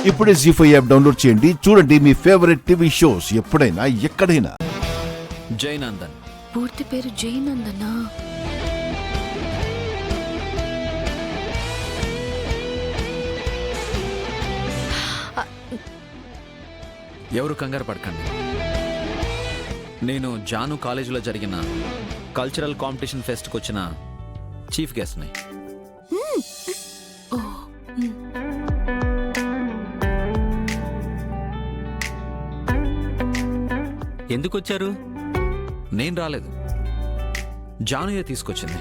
ఇప్పుడే జీ5 app download చేయండి. చూడండి మీ ఫేవరెట్ టీవీ షోస్ ఎప్పుడైనా ఎక్కడైనా. జయనందన్. పూర్తి పేరు జయనందనా? ఎవరు కంగారు పడకండి. నేను జాను కాలేజీలో జరిగిన కల్చరల్ కాంపిటీషన్ ఫెస్ట్కి వచ్చిన చీఫ్ గెస్ట్ని. ఎందుకు వచ్చారు? నేను రాలేదు, జానుయే తీసుకొచ్చింది.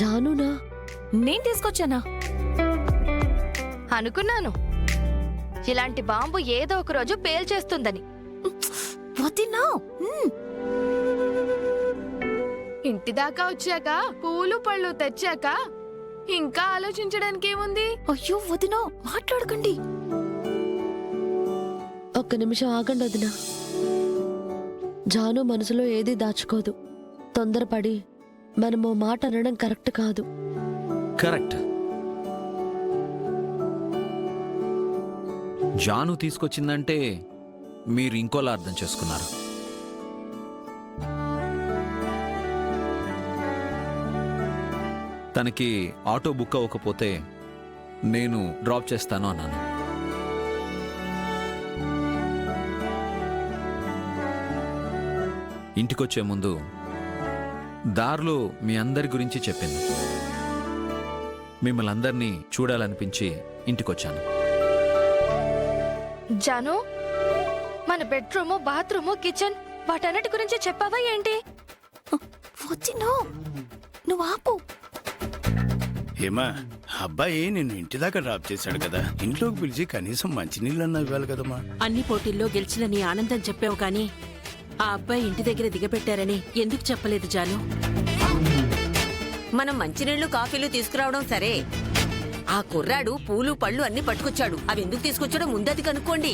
జానునా? నేను తీసుకొచ్చానా? అనుకున్నాను ఇలాంటి బాంబు ఏదో ఒక రోజు పేల్చేస్తుందని. వదినా, ఇంటి దాకా వచ్చాక పూలు పళ్ళు తెచ్చాక ఇంకా ఆలోచించడానికి ఏముంది? అయ్యో వదినా, మాట్లాడకండి. ఒక్క నిమిషం ఆగండి వదినా. జాను మనసులో ఏది దాచుకోదు. తొందరపడి మనము మాట అనడం కరెక్ట్ కాదు. కరెక్ట్. జాను తీసుకొచ్చిందంటే మీరు ఇంకోలా అర్థం చేసుకున్నారు. తనకి ఆటో బుక్ అవ్వకపోతే నేను డ్రాప్ చేస్తాను అన్నాను. ఇంటికొచ్చే ముందు దారిలో మీ అందరి గురించి చెప్పింది. మిమ్మల్ని అందరినీ చూడాలనిపించి ఇంటికొచ్చాను. జాను, మన బెడ్రూము, బాత్రూము, కిచెన్ వాటన్నిటి గురించి చెప్పావా ఏంటి? వదినా, నువ్వు ఆపు. ఏమా, అబ్బాయి నిన్ను ఇంటి దాకా డ్రాప్ చేశాడు కదా, ఇంట్లోకి పిలిచి కనీసం మంచినీళ్ళన్నా ఇవ్వాలి కదమ్మా. అన్ని పోటీల్లో గెలిచిన నీ ఆనందం చెప్పావు గాని ఆ అబ్బాయి ఇంటి దగ్గర దిగబెట్టారని ఎందుకు చెప్పలేదు జాను? మనం మంచినీళ్లు కాఫీలు తీసుకురావడం సరే, ఆ కుర్రాడు పూలు పళ్ళు అన్ని పట్టుకొచ్చాడు. అవి ఎందుకు తీసుకొచ్చాడో ముందది కనుక్కోండి.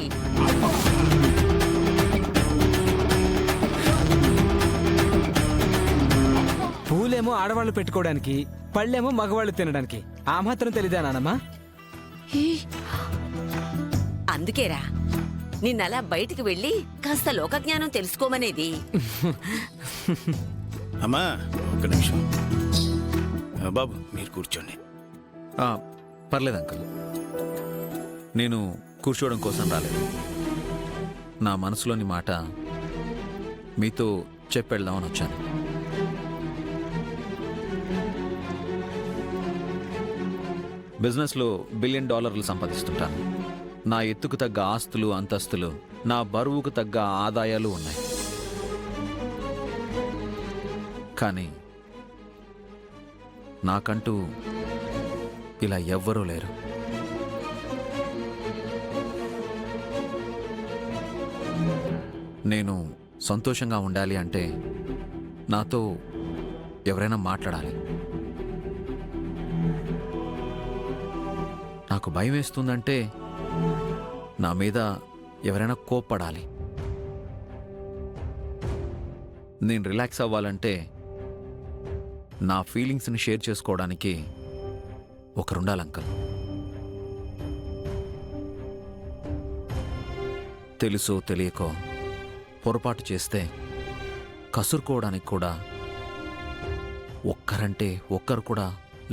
పూలేమో ఆడవాళ్ళు పెట్టుకోవడానికి, పళ్ళేమో మగవాళ్ళు తినడానికి. ఆ మాత్రం తెలీదా నానమ్మా? అందుకేరా నిన్నలా బయటికి వెళ్ళి కాస్త లోకజ్ఞానం తెలుసుకోమనేది. అమ్మా ఒక్క నిమిషం. బాబు మీరు కూర్చోండి. పర్లేదు అంకుల్, నేను కూర్చోవడం కోసం రాలేదు. నా మనసులోని మాట మీతో చెప్పెళ్దామని వచ్చాను. బిజినెస్లో $1 బిలియన్ సంపాదిస్తుంటాను. నా ఎత్తుకు తగ్గ ఆస్తులు, అంతస్తులు, నా బరువుకు తగ్గ ఆదాయాలు ఉన్నాయి. కానీ నాకంటూ ఇలా ఎవ్వరూ లేరు. నేను సంతోషంగా ఉండాలి అంటే నాతో ఎవరైనా మాట్లాడాలి. నాకు భయం వేస్తుందంటే నా మీద ఎవరైనా కోప్పడాలి. నేను రిలాక్స్ అవ్వాలంటే నా ఫీలింగ్స్ని షేర్ చేసుకోవడానికి ఒకరుండాలి అంకల్. తెలుసో తెలియకో పొరపాటు చేస్తే కసురుకోవడానికి కూడా ఒక్కరంటే ఒక్కరు కూడా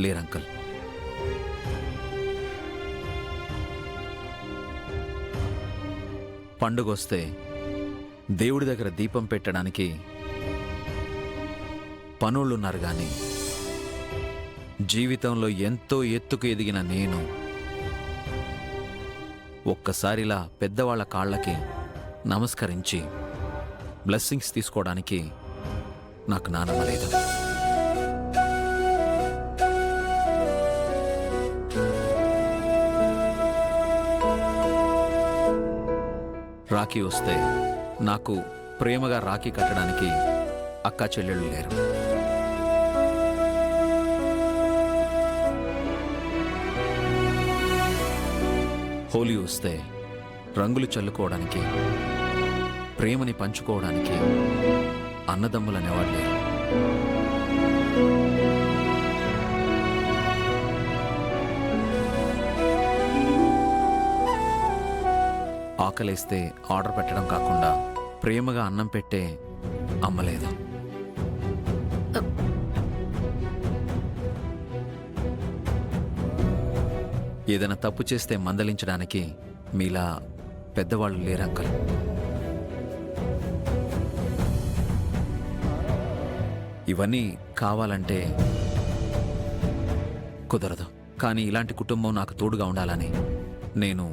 లేరంకల్. పండుగొస్తే దేవుడి దగ్గర దీపం పెట్టడానికి పనులున్నారు గాని జీవితంలో ఎంతో ఎత్తుకు ఎదిగిన నేను ఒక్కసారిలా పెద్దవాళ్ల కాళ్ళకి నమస్కరించి బ్లెస్సింగ్స్ తీసుకోవడానికి నాకు నానమ్మ లేదు. రాఖీ వస్తే నాకు ప్రేమగా రాఖీ కట్టడానికి అక్కా చెల్లెళ్ళు లేరు. హోలీ వస్తే రంగులు చల్లుకోవడానికి, ప్రేమని పంచుకోవడానికి అన్నదమ్ములనేవాళ్ళు లేరు. ఆకలేస్తే ఆర్డర్ పెట్టడం కాకుండా ప్రేమగా అన్నం పెట్టే అమ్మలేదు. ఏదైనా తప్పు చేస్తే మందలించడానికి మీలా పెద్దవాళ్ళు లేరు అంకల్. ఇవన్నీ కావాలంటే కుదరదు. కానీ ఇలాంటి కుటుంబం నాకు తోడుగా ఉండాలని నేను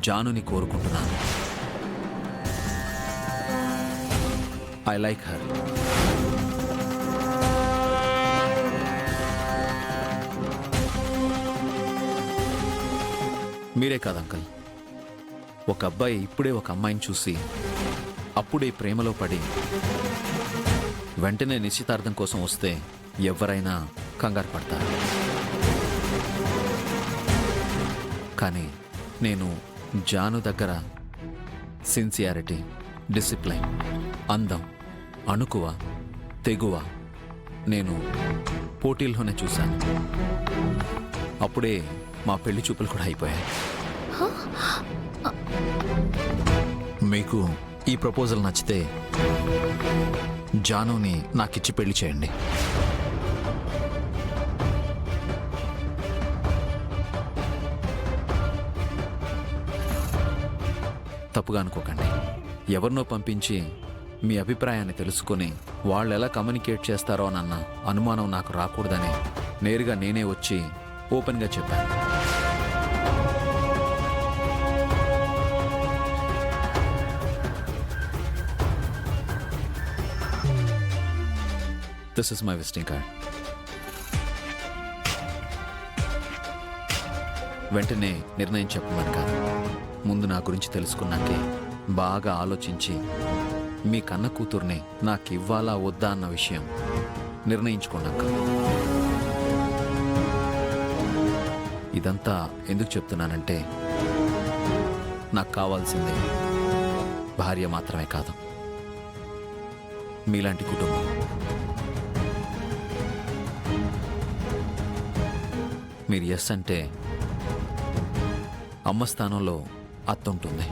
జానుని కోరుకుంటున్నాను. I like her. మీరే కాదు అంకల్, ఒక అబ్బాయి ఇప్పుడే ఒక అమ్మాయిని చూసి అప్పుడే ప్రేమలో పడి వెంటనే నిశ్చితార్థం కోసం వస్తే ఎవరైనా కంగారు పడతారు. కానీ నేను జాను దగ్గర సిన్సియారిటీ, డిసిప్లైన్, అందం, అణుకువ, తెగువ నేను పోటీల్లోనే చూశాను. అప్పుడే మా పెళ్లి చూపులు కూడా అయిపోయాయి. మీకు ఈ ప్రపోజల్ నచ్చితే జానుని నాకిచ్చి పెళ్లి చేయండి. తప్పుగా అనుకోకండి. ఎవరినో పంపించి మీ అభిప్రాయాన్ని తెలుసుకుని వాళ్ళు ఎలా కమ్యూనికేట్ చేస్తారో అన్న అనుమానం నాకు రాకూడదని నేరుగా నేనే వచ్చి ఓపెన్గా చెప్పాను. This is my visiting card. వెంటనే నిర్ణయం చెప్పమని కాదు, ముందు నా గురించి తెలుసుకున్నాకే బాగా ఆలోచించి మీ కన్న కూతుర్ని నాకు ఇవ్వాలా వద్దా అన్న విషయం నిర్ణయించుకున్నాక. ఇదంతా ఎందుకు చెప్తున్నానంటే నాకు కావాల్సింది భార్య మాత్రమే కాదు, మీలాంటి కుటుంబం. మీరు ఎస్ అంటే అమ్మ స్థానంలో అత్త ఉంటుంది,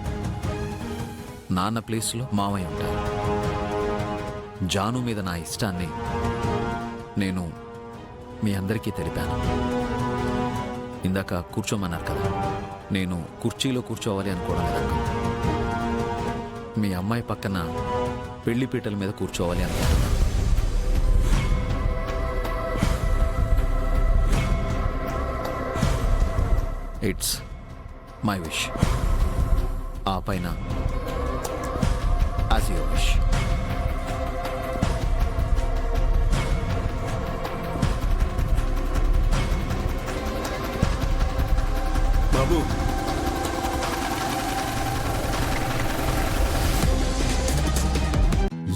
నాన్న ప్లేస్లో మావయ్య ఉంటారు. జాను మీద నా ఇష్టాన్ని నేను మీ అందరికీ తెలిపాను. ఇందాక కూర్చోమన్నారు కదా, నేను కుర్చీలో కూర్చోవాలి అనుకోవడం లేదు. మీ అమ్మాయి పక్కన పెళ్లి పీటల మీద కూర్చోవాలి అనుకుంటున్నాను. It's my wish. ఆ పైన యాజ్ యువర్ విష్. బాబు,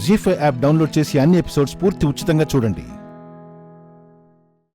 జీ5 యాప్ డౌన్లోడ్ చేసి అన్ని ఎపిసోడ్స్ పూర్తి ఉచితంగా చూడండి.